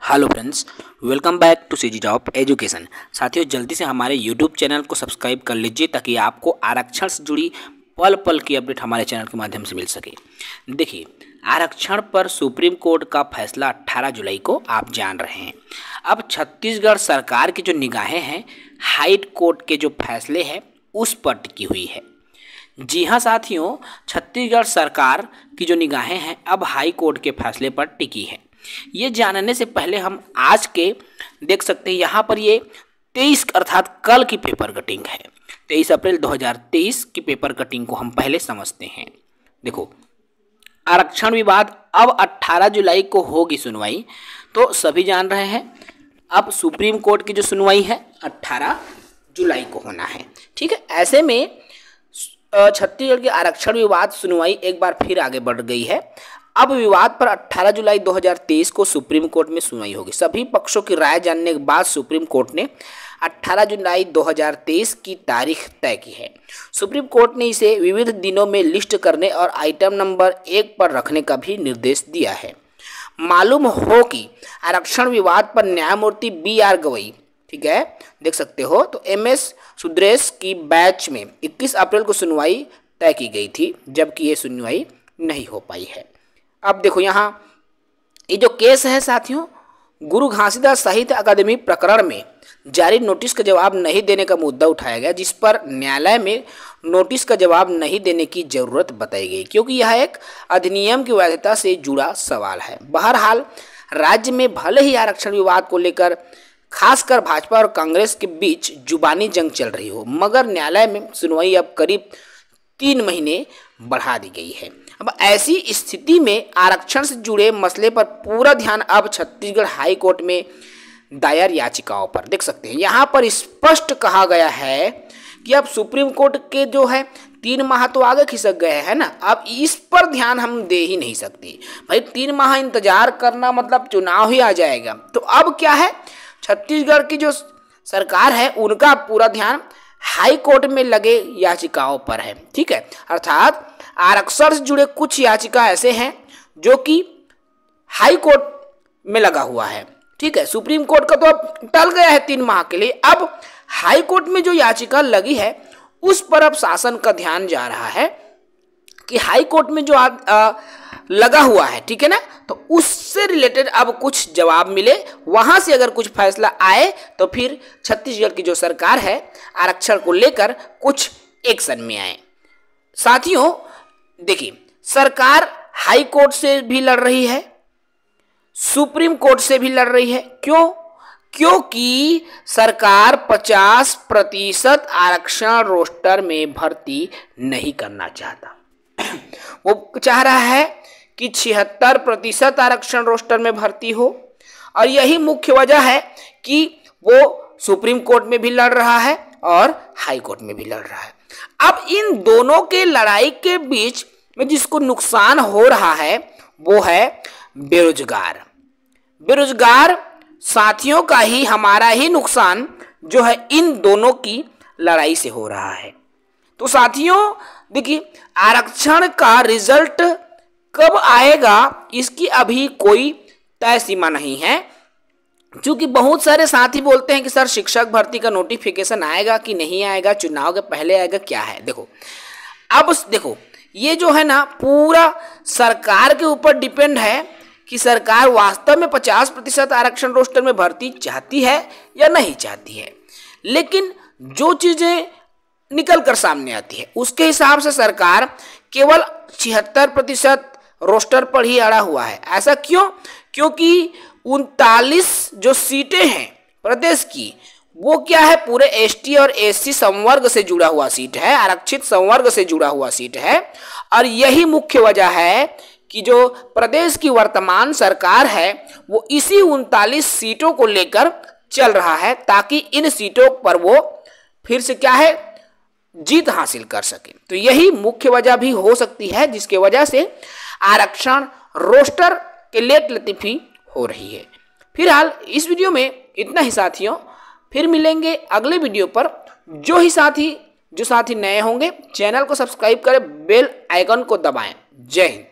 Hello friends, welcome back to CG job education. साथियों, जल्दी से हमारे यूट्यूब चैनल को सब्सक्राइब कर लीजिए ताकि आपको आरक्षण से जुड़ी पल पल की अपडेट हमारे चैनल के माध्यम से मिल सके। देखिए, आरक्षण पर सुप्रीम कोर्ट का फैसला 18 जुलाई को आप जान रहे हैं। अब छत्तीसगढ़ सरकार की जो निगाहें हैं हाई कोर्ट के जो फैसले हैं उस पर टिकी हुई है। जी हाँ साथियों, छत्तीसगढ़ सरकार की जो निगाहें हैं अब हाई कोर्ट के फैसले पर टिकी है। ये जानने से पहले हम आज के देख सकते हैं यहाँ पर ये 23 अर्थात कल की पेपर कटिंग है। 23 अप्रैल 2023 की पेपर कटिंग को हम पहले समझते हैं। देखो, आरक्षण विवाद अब 18 जुलाई को होगी सुनवाई, तो सभी जान रहे हैं अब सुप्रीम कोर्ट की जो सुनवाई है 18 जुलाई को होना है। ठीक है, ऐसे में छत्तीसगढ़ के आरक्षण विवाद सुनवाई एक बार फिर आगे बढ़ गई है। अब विवाद पर 18 जुलाई 2023 को सुप्रीम कोर्ट में सुनवाई होगी। सभी पक्षों की राय जानने के बाद सुप्रीम कोर्ट ने 18 जुलाई 2023 की तारीख तय की है। सुप्रीम कोर्ट ने इसे विविध दिनों में लिस्ट करने और आइटम नंबर 1 पर रखने का भी निर्देश दिया है। मालूम हो कि आरक्षण विवाद पर न्यायमूर्ति BR गवई, ठीक है, देख सकते हो, तो MS सुद्रेश की बैच में 21 अप्रैल को सुनवाई तय की गई थी, जबकि ये सुनवाई नहीं हो पाई है। अब देखो, यहाँ ये जो केस है साथियों, गुरु घासीदास साहित्य अकादमी प्रकरण में जारी नोटिस का जवाब नहीं देने का मुद्दा उठाया गया, जिस पर न्यायालय में नोटिस का जवाब नहीं देने की जरूरत बताई गई, क्योंकि यह एक अधिनियम की वैधता से जुड़ा सवाल है। बहरहाल, राज्य में भले ही आरक्षण विवाद को लेकर खासकर भाजपा और कांग्रेस के बीच जुबानी जंग चल रही हो, मगर न्यायालय में सुनवाई अब करीब 3 महीने बढ़ा दी गई है। अब ऐसी स्थिति में आरक्षण से जुड़े मसले पर पूरा ध्यान अब छत्तीसगढ़ हाई कोर्ट में दायर याचिकाओं पर देख सकते हैं। यहाँ पर स्पष्ट कहा गया है कि अब सुप्रीम कोर्ट के जो है 3 माह तो आगे खिसक गए हैं ना, अब इस पर ध्यान हम दे ही नहीं सकते भाई। 3 माह इंतजार करना मतलब चुनाव ही आ जाएगा। तो अब क्या है, छत्तीसगढ़ की जो सरकार है उनका पूरा ध्यान हाई कोर्ट में लगे याचिकाओं पर है। ठीक है, अर्थात आरक्षण से जुड़े कुछ याचिका ऐसे हैं जो कि हाई कोर्ट में लगा हुआ है। ठीक है, सुप्रीम कोर्ट का तो अब टल गया है 3 माह के लिए। अब हाई कोर्ट में जो याचिका लगी है उस पर अब शासन का ध्यान जा रहा है कि हाई कोर्ट में जो लगा हुआ है, ठीक है ना, तो उससे रिलेटेड अब कुछ जवाब मिले, वहां से अगर कुछ फैसला आए तो फिर छत्तीसगढ़ की जो सरकार है आरक्षण को लेकर कुछ एक्शन में आए। साथियों देखिए, सरकार हाई कोर्ट से भी लड़ रही है, सुप्रीम कोर्ट से भी लड़ रही है। क्यों? क्योंकि सरकार 50% आरक्षण रोस्टर में भर्ती नहीं करना चाहता। वो चाह रहा है कि 76% आरक्षण रोस्टर में भर्ती हो, और यही मुख्य वजह है कि वो सुप्रीम कोर्ट में भी लड़ रहा है और हाई कोर्ट में भी लड़ रहा है। अब इन दोनों के लड़ाई के बीच में जिसको नुकसान हो रहा है वो है बेरोजगार। बेरोजगार साथियों का ही, हमारा ही नुकसान जो है इन दोनों की लड़ाई से हो रहा है। तो साथियों देखिए, आरक्षण का रिजल्ट कब आएगा इसकी अभी कोई तय सीमा नहीं है, क्योंकि बहुत सारे साथी बोलते हैं कि सर शिक्षक भर्ती का नोटिफिकेशन आएगा कि नहीं आएगा, चुनाव के पहले आएगा, क्या है। देखो, अब देखो, ये जो है ना पूरा सरकार के ऊपर डिपेंड है कि सरकार वास्तव में 50% आरक्षण रोस्टर में भर्ती चाहती है या नहीं चाहती है। लेकिन जो चीजें निकल कर सामने आती है उसके हिसाब से सरकार केवल 76% रोस्टर पर ही अड़ा हुआ है। ऐसा क्यों? क्योंकि 39 जो सीटें हैं प्रदेश की, वो क्या है, पूरे ST और SC संवर्ग से जुड़ा हुआ सीट है, आरक्षित संवर्ग से जुड़ा हुआ सीट है। और यही मुख्य वजह है कि जो प्रदेश की वर्तमान सरकार है वो इसी 39 सीटों को लेकर चल रहा है, ताकि इन सीटों पर वो फिर से क्या है, जीत हासिल कर सके। तो यही मुख्य वजह भी हो सकती है जिसके वजह से आरक्षण रोस्टर के लेट लतीफी हो रही है। फिलहाल इस वीडियो में इतना ही साथियों, फिर मिलेंगे अगले वीडियो पर। जो साथी नए होंगे चैनल को सब्सक्राइब करें, बेल आइकन को दबाएं। जय हिंद।